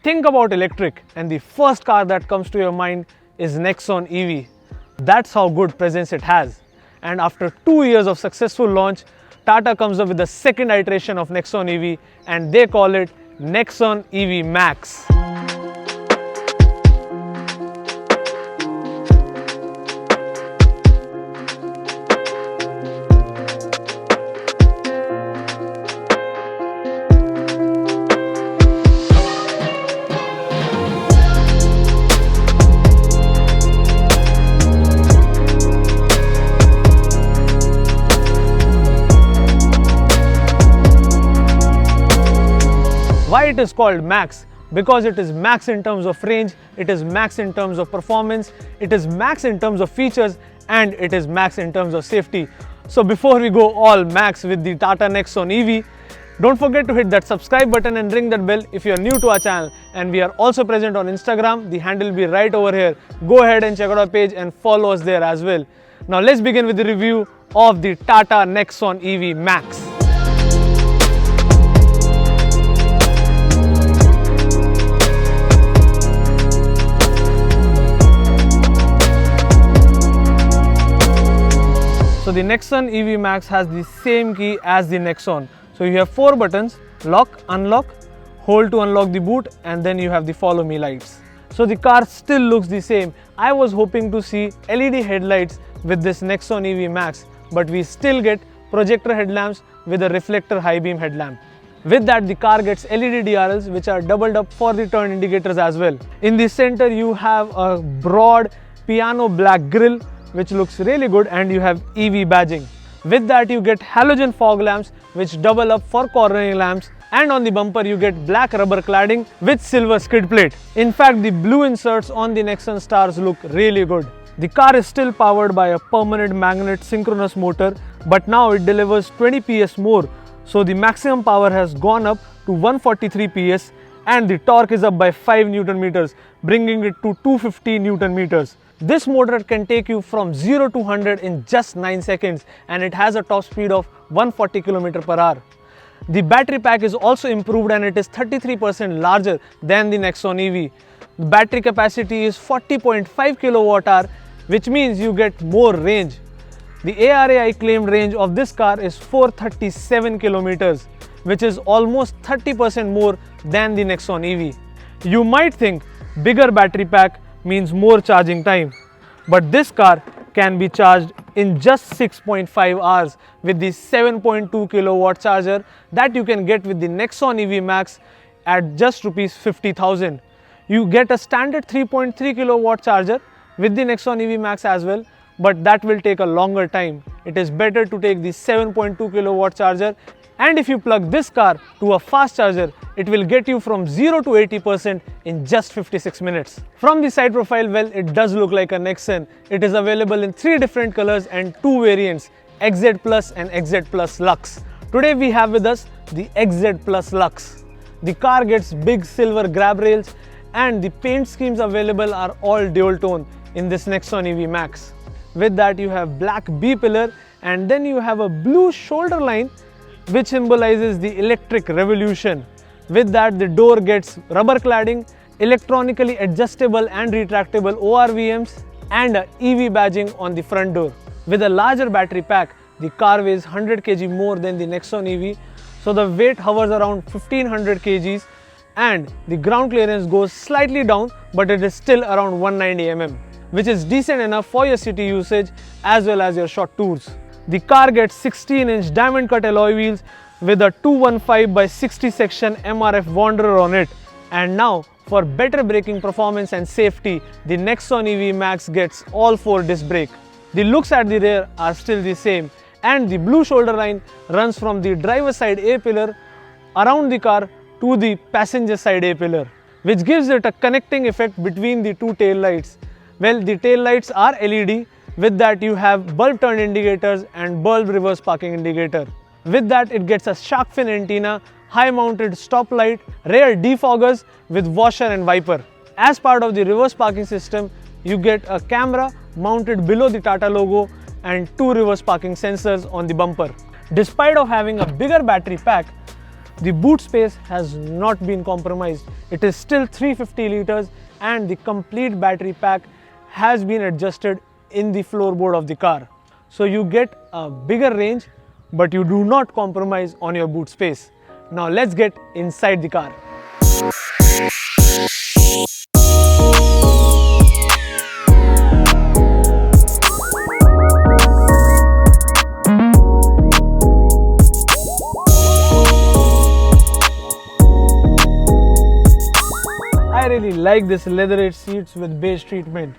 think about electric and the first car that comes to your mind is Nexon EV. That's how good presence it has. And after 2 years of successful launch, Tata comes up with the second iteration of Nexon EV and they call it Nexon EV Max. Why it is called Max? Because it is max in terms of range, it is max in terms of performance, it is max in terms of features, and it is max in terms of safety. So before we go all max with the Tata Nexon EV, don't forget to hit that subscribe button and ring that bell if you are new to our channel. And we are also present on Instagram, the handle will be right over here. Go ahead and check out our page and follow us there as well. Now let's begin with the review of the Tata Nexon EV Max. So the Nexon EV Max has the same key as the Nexon. So you have 4 buttons: lock, unlock, hold to unlock the boot, and then you have the follow me lights. So the car still looks the same. I was hoping to see LED headlights with this Nexon EV Max, but we still get projector headlamps with a reflector high beam headlamp. With that, the car gets LED DRLs which are doubled up for the turn indicators as well. In the center you have a broad piano black grille which looks really good, and you have EV badging. With that you get halogen fog lamps which double up for cornering lamps, and on the bumper you get black rubber cladding with silver skid plate. In fact, the blue inserts on the Nexon stars look really good. The car is still powered by a permanent magnet synchronous motor, but now it delivers 20 PS more, so the maximum power has gone up to 143 PS and the torque is up by 5 Newton meters, bringing it to 250 Newton meters. This motor can take you from 0 to 100 in just 9 seconds, and it has a top speed of 140 km per hour. The battery pack is also improved and it is 33% larger than the Nexon EV. The battery capacity is 40.5 kWh, which means you get more range. The ARAI claimed range of this car is 437 km, which is almost 30% more than the Nexon EV. You might think bigger battery pack means more charging time, but this car can be charged in just 6.5 hours with the 7.2 kW charger that you can get with the Nexon EV Max at just Rs 50,000. You get a standard 3.3 kW charger with the Nexon EV Max as well, but that will take a longer time. It is better to take the 7.2 kW charger, and if you plug this car to a fast charger, it will get you from 0 to 80% in just 56 minutes. From the side profile, well, it does look like a Nexon. It is available in 3 different colors and 2 variants, XZ Plus and XZ Plus Lux. Today we have with us the XZ Plus Lux. The car gets big silver grab rails, and the paint schemes available are all dual tone in this Nexon EV Max. With that you have black B-pillar, and then you have a blue shoulder line which symbolizes the electric revolution. With that, the door gets rubber cladding, electronically adjustable and retractable ORVMs, and a EV badging on the front door. With a larger battery pack, the car weighs 100 kg more than the Nexon EV, so the weight hovers around 1500 kgs, and the ground clearance goes slightly down, but it is still around 190 mm, which is decent enough for your city usage as well as your short tours. The car gets 16-inch diamond cut alloy wheels with a 215 by 60 section MRF Wanderer on it. And now, for better braking performance and safety, the Nexon EV Max gets all 4 disc brake. The looks at the rear are still the same, and the blue shoulder line runs from the driver side A-pillar around the car to the passenger side A-pillar, which gives it a connecting effect between the 2 tail lights. Well, the tail lights are LED. With that you have bulb turn indicators and bulb reverse parking indicator. With that it gets a shark fin antenna, high mounted stoplight, rear defoggers with washer and wiper. As part of the reverse parking system, you get a camera mounted below the Tata logo and 2 reverse parking sensors on the bumper. Despite of having a bigger battery pack, The boot space has not been compromised. It is still 350 liters and the complete battery pack has been adjusted in the floorboard of the car. So you get a bigger range, but you do not compromise on your boot space. Now let's get inside the car. I really like this leatherette seats with beige treatment.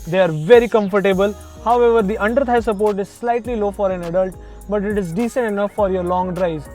They are very comfortable. However, the under thigh support is slightly low for an adult, but it is decent enough for your long drives.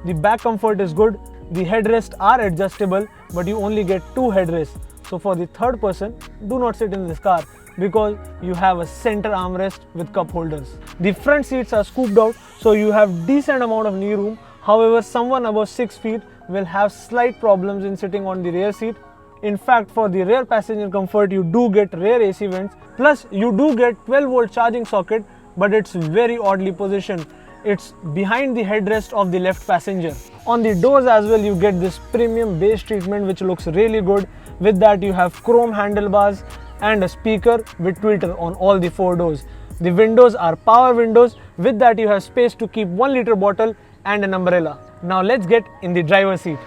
The back comfort is good. The headrests are adjustable, but you only get 2 headrests. So for the third person, do not sit in this car because you have a center armrest with cup holders. The front seats are scooped out, so you have decent amount of knee room. However, someone above 6 feet will have slight problems in sitting on the rear seat. In fact, for the rear passenger comfort, you do get rear AC vents, plus you do get 12-volt charging socket, but it's very oddly positioned. It's behind the headrest of the left passenger. On the doors as well, you get this premium beige treatment which looks really good. With that, you have chrome handlebars and a speaker with tweeter on all the 4 doors. The windows are power windows. With that, you have space to keep 1 liter bottle and an umbrella. Now let's get in the driver's seat.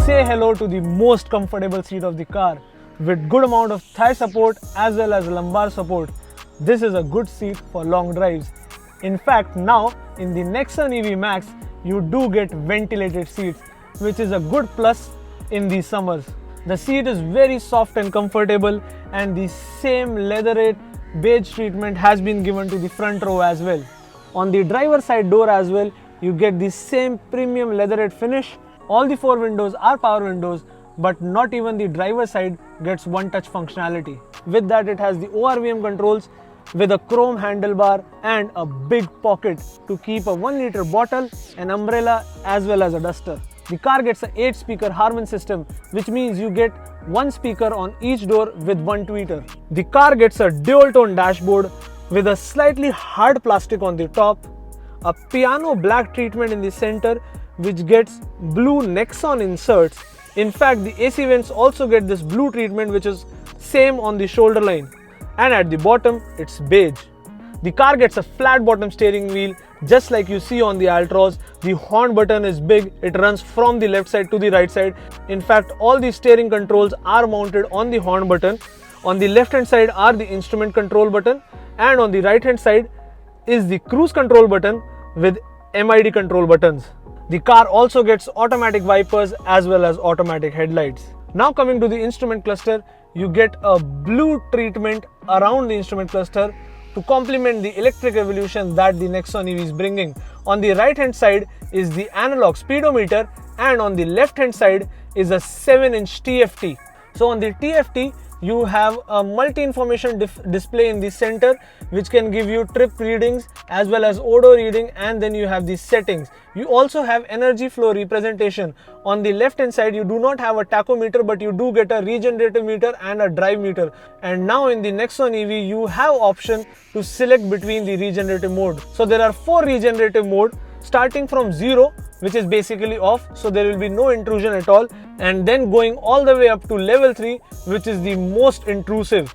Say hello to the most comfortable seat of the car with good amount of thigh support as well as lumbar support. This is a good seat for long drives. In fact, now in the Nexon EV Max, you do get ventilated seats, which is a good plus in these summers. The seat is very soft and comfortable, and the same leatherette beige treatment has been given to the front row as well. On the driver side door as well, you get the same premium leatherette finish. All the 4 windows are power windows, but not even the driver side gets one-touch functionality. With that, it has the ORVM controls with a chrome handlebar and a big pocket to keep a 1 liter bottle, an umbrella as well as a duster. The car gets an 8-speaker Harman system, which means you get 1 speaker on each door with 1 tweeter. The car gets a dual-tone dashboard with a slightly hard plastic on the top, a piano black treatment in the center which gets blue Nexon inserts. In fact, the AC vents also get this blue treatment which is same on the shoulder line, and at the bottom it's beige. The car gets a flat bottom steering wheel just like you see on the Altros. The horn button is big, it runs from the left side to the right side. In fact, all the steering controls are mounted on the horn button. On the left hand side are the instrument control button, and on the right hand side is the cruise control button with MID control buttons. The car also gets automatic wipers as well as automatic headlights. Now coming to the instrument cluster, you get a blue treatment around the instrument cluster to complement the electric revolution that the Nexon EV is bringing. On the right hand side is the analog speedometer, and on the left hand side is a 7-inch TFT. So on the TFT, you have a multi-information display in the center which can give you trip readings as well as odo reading, and then you have the settings. You also have energy flow representation. On the left hand side, you do not have a tachometer, but you do get a regenerative meter and a drive meter. And now in the Nexon EV, you have option to select between the regenerative mode. So there are 4 regenerative mode, starting from 0, which is basically off, so there will be no intrusion at all, and then going all the way up to level 3, which is the most intrusive.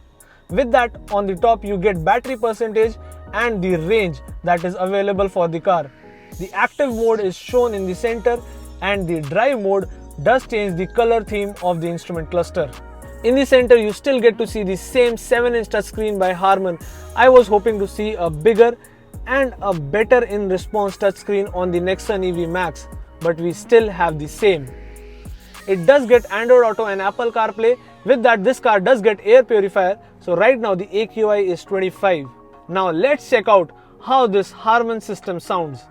With that, on the top you get battery percentage and the range that is available for the car. The active mode is shown in the center, and the drive mode does change the color theme of the instrument cluster. In the center, you still get to see the same 7-inch touchscreen by Harman. I was hoping to see a bigger and a better in response touchscreen on the Nexon EV Max, but we still have the same. It does get Android Auto and Apple CarPlay. With that, this car does get air purifier, so right now the AQI is 25. Now let's check out how this Harman system sounds.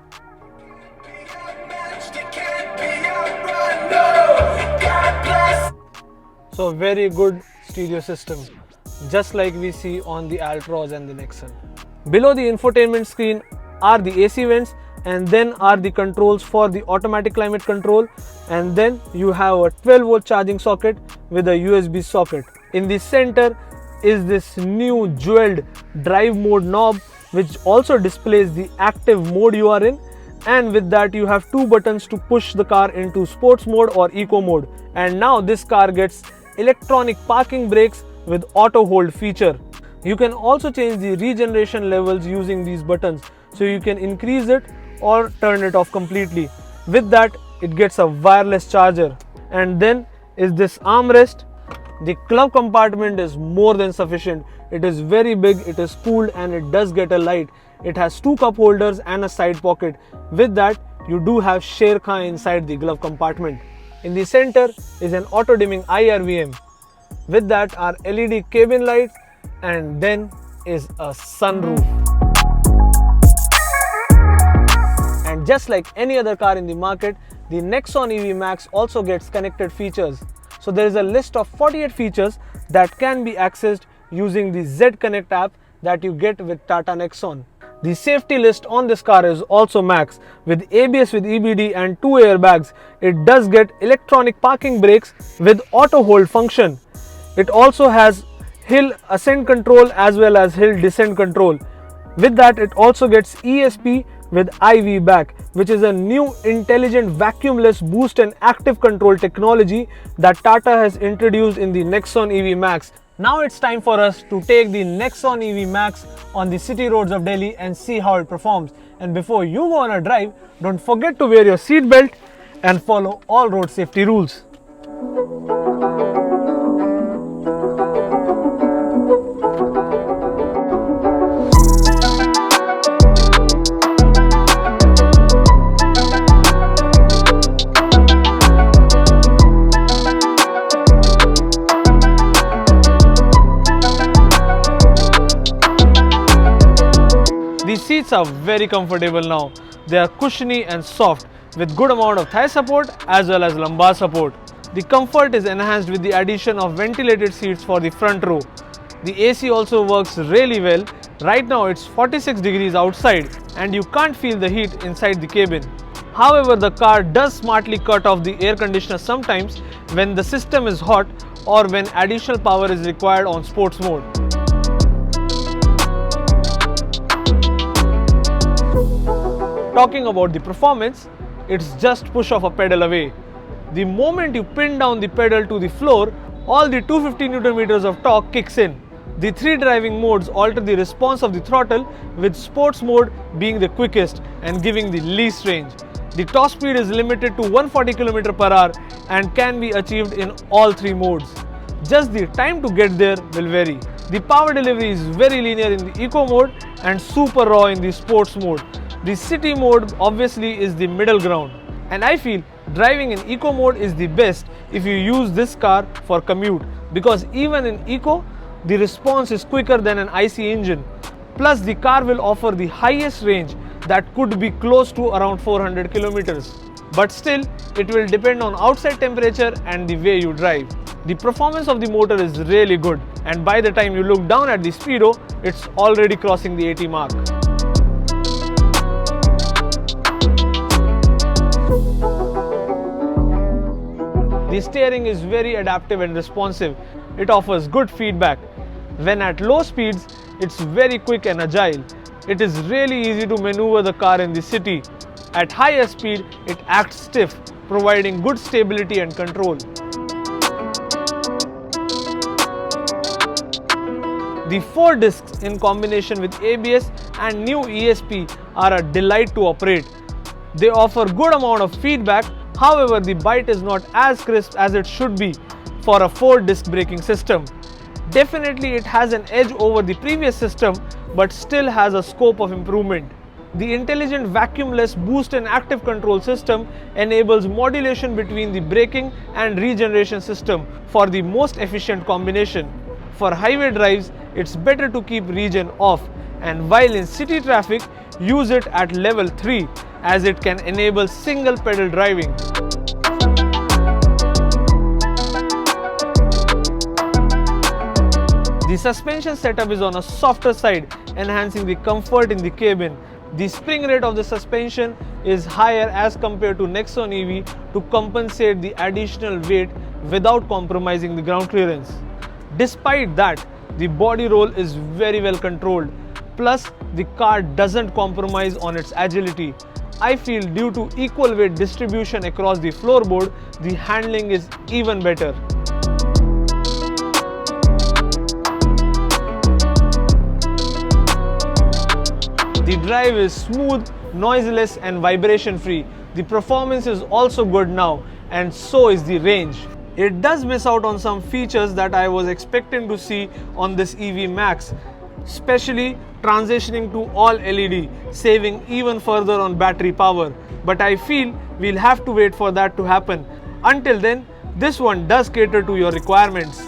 So very good stereo system, just like we see on the Altros and the Nexon. Below the infotainment screen are the AC vents, and then are the controls for the automatic climate control, and then you have a 12-volt charging socket with a USB socket. In the center is this new jeweled drive mode knob, which also displays the active mode you are in, and with that you have two buttons to push the car into sports mode or eco mode. And now this car gets electronic parking brakes with auto hold feature. You can also change the regeneration levels using these buttons, so you can increase it or turn it off completely. With that, it gets a wireless charger. And then is this armrest. The glove compartment is more than sufficient. It is very big, it is cooled, and it does get a light. It has two cup holders and a side pocket. With that, you do have share car inside the glove compartment. In the center is an auto dimming IRVM. With that are LED cabin lights, and then is a sunroof. And just like any other car in the market, the Nexon EV Max also gets connected features. So there is a list of 48 features that can be accessed using the Z Connect app that you get with Tata Nexon. The safety list on this car is also max. With ABS with EBD and 2 airbags, it does get electronic parking brakes with auto hold function. It also has hill ascent control as well as hill descent control. With that, it also gets ESP with IV back, which is a new intelligent vacuumless boost and active control technology that Tata has introduced in the Nexon EV Max. Now it's time for us to take the Nexon EV Max on the city roads of Delhi and see how it performs. And before you go on a drive, don't forget to wear your seat belt and follow all road safety rules. These seats are very comfortable now. They are cushiony and soft with good amount of thigh support as well as lumbar support. The comfort is enhanced with the addition of ventilated seats for the front row. The AC also works really well. Right now it's 46 degrees outside and you can't feel the heat inside the cabin. However, the car does smartly cut off the air conditioner sometimes when the system is hot or when additional power is required on sports mode. Talking about the performance, it's just push of a pedal away. The moment you pin down the pedal to the floor, all the 250 Nm of torque kicks in. The three driving modes alter the response of the throttle, with sports mode being the quickest and giving the least range. The top speed is limited to 140 km/h and can be achieved in all three modes. Just the time to get there will vary. The power delivery is very linear in the eco mode and super raw in the sports mode. The city mode obviously is the middle ground, and I feel driving in eco mode is the best if you use this car for commute, because even in eco the response is quicker than an IC engine. Plus the car will offer the highest range that could be close to around 400 kilometers. But still it will depend on outside temperature and the way you drive. The performance of the motor is really good, and by the time you look down at the speedo, it's already crossing the 80 mark. The steering is very adaptive and responsive. It offers good feedback. When at low speeds, it's very quick and agile. It is really easy to maneuver the car in the city. At higher speed, it acts stiff, providing good stability and control. The 4 discs in combination with ABS and new ESP are a delight to operate. They offer good amount of feedback. However, the bite is not as crisp as it should be for a 4-disc braking system. Definitely it has an edge over the previous system, but still has a scope of improvement. The intelligent vacuumless boost and active control system enables modulation between the braking and regeneration system for the most efficient combination. For highway drives, it's better to keep regen off, and while in city traffic, use it at level 3 as it can enable single pedal driving. The suspension setup is on a softer side, enhancing the comfort in the cabin. The spring rate of the suspension is higher as compared to Nexon EV to compensate the additional weight without compromising the ground clearance. Despite that, the body roll is very well controlled. Plus, the car doesn't compromise on its agility. I feel due to equal weight distribution across the floorboard, the handling is even better. The drive is smooth, noiseless and vibration free. The performance is also good now, and so is the range. It does miss out on some features that I was expecting to see on this EV Max, especially transitioning to all LED, saving even further on battery power. But I feel we'll have to wait for that to happen. Until then, this one does cater to your requirements.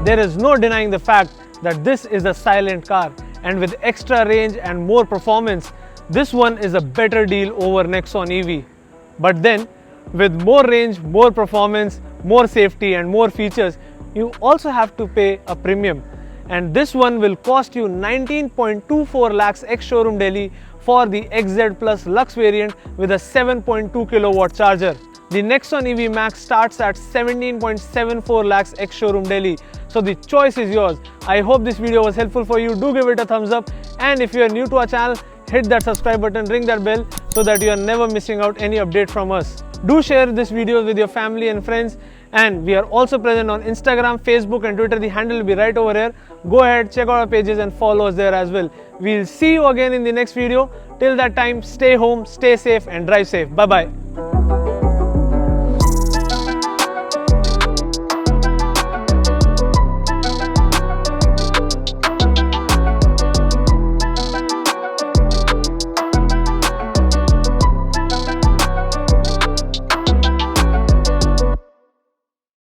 There is no denying the fact that this is a silent car, and with extra range and more performance, this one is a better deal over Nexon EV. But then, with more range, more performance, more safety and more features, you also have to pay a premium. And this one will cost you 19.24 lakhs ex-showroom Delhi for the XZ Plus Lux variant with a 7.2 kilowatt charger. The Nexon EV Max starts at 17.74 lakhs ex-showroom Delhi. So the choice is yours. I hope this video was helpful for you. Do give it a thumbs up, and if you are new to our channel, hit that subscribe button, ring that bell so that you are never missing out any update from us. Do share this video with your family and friends, and we are also present on Instagram, Facebook and Twitter. The handle will be right over here. Go ahead, check out our pages and follow us there as well. We'll see you again in the next video. Till that time, stay home, stay safe and drive safe. Bye bye.